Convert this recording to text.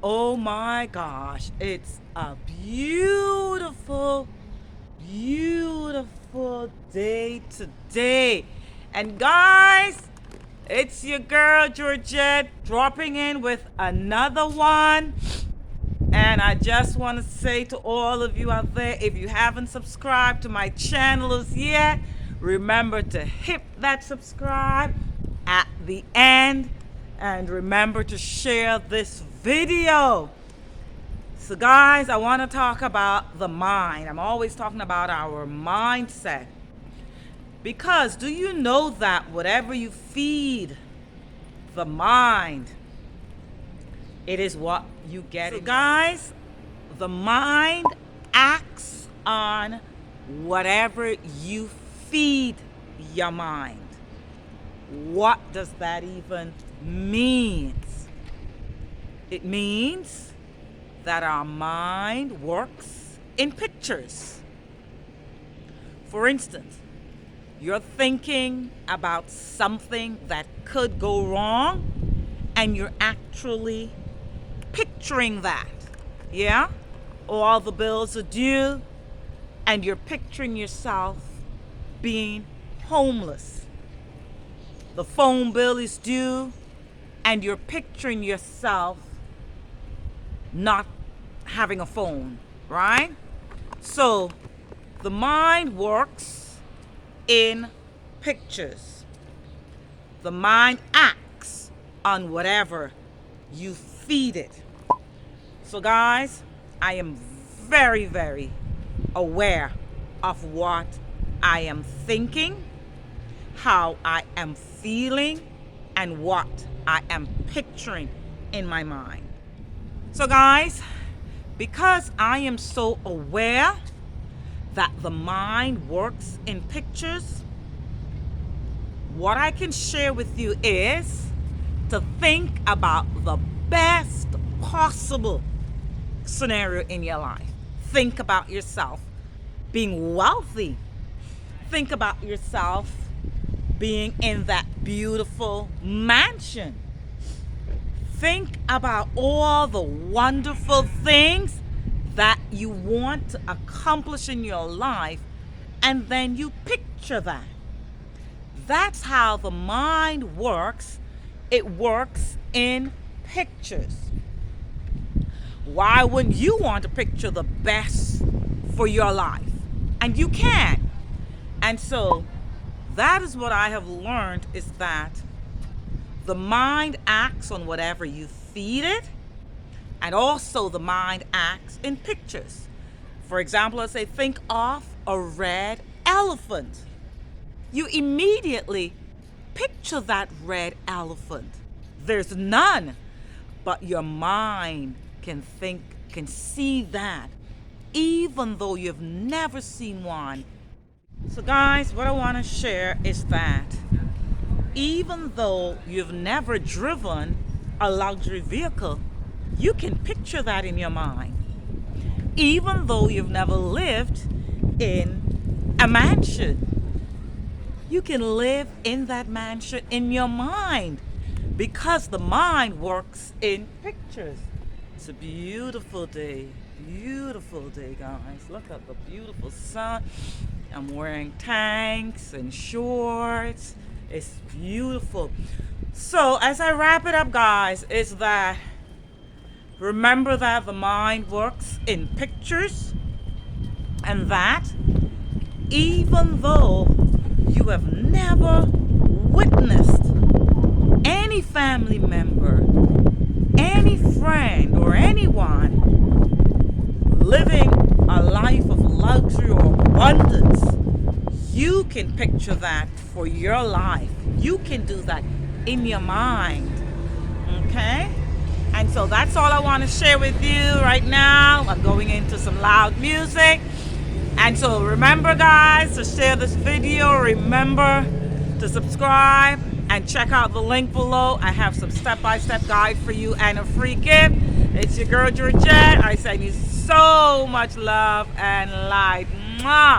Oh my gosh, it's a beautiful, beautiful day today. And guys, it's your girl Georgette dropping in with another one. And I just want to say to all of you out there, if you haven't subscribed to my channel as yet, remember to hit that subscribe at the end. And remember to share this video. So guys, I want to talk about the mind. I'm always talking about our mindset. Because do you know that whatever you feed the mind, it is what you get. So guys, the mind acts on whatever you feed your mind. What does that even mean? It means that our mind works in pictures. For instance, you're thinking about something that could go wrong, and you're actually picturing that. Yeah? All the bills are due, and you're picturing yourself being homeless. The phone bill is due, and you're picturing yourself not having a phone, right? So the mind works in pictures. The mind acts on whatever you feed it. So guys, I am very, very aware of what I am thinking, how I am feeling, and what I am picturing in my mind. So guys, because I am so aware that the mind works in pictures, what I can share with you is to think about the best possible scenario in your life. Think about yourself being wealthy. Think about yourself being in that beautiful mansion. Think about all the wonderful things that you want to accomplish in your life, and then you picture that. That's how the mind works. It works in pictures. Why wouldn't you want to picture the best for your life? And you can. And so that is what I have learned, is that the mind acts on whatever you feed it, and also the mind acts in pictures. For example, let's say think of a red elephant. You immediately picture that red elephant. There's none, but your mind can see that, even though you've never seen one. So guys, what I want to share is that even though you've never driven a luxury vehicle, you can picture that in your mind. Even though you've never lived in a mansion, you can live in that mansion in your mind, because the mind works in pictures. It's a beautiful day guys. Look at the beautiful sun. I'm wearing tanks and shorts. It's beautiful. So as I wrap it up guys, is that remember that the mind works in pictures, and that even though you have never witnessed any family member, any friend, or anyone living a life of luxury or abundance, you can picture that for your life. You can do that in your mind. Okay? And so that's all I want to share with you right now. I'm going into some loud music. And so remember guys, to share this video, remember to subscribe, and check out the link below. I have some step-by-step guide for you and a free gift. It's your girl Georgette. I send you so much love and light. Mwah!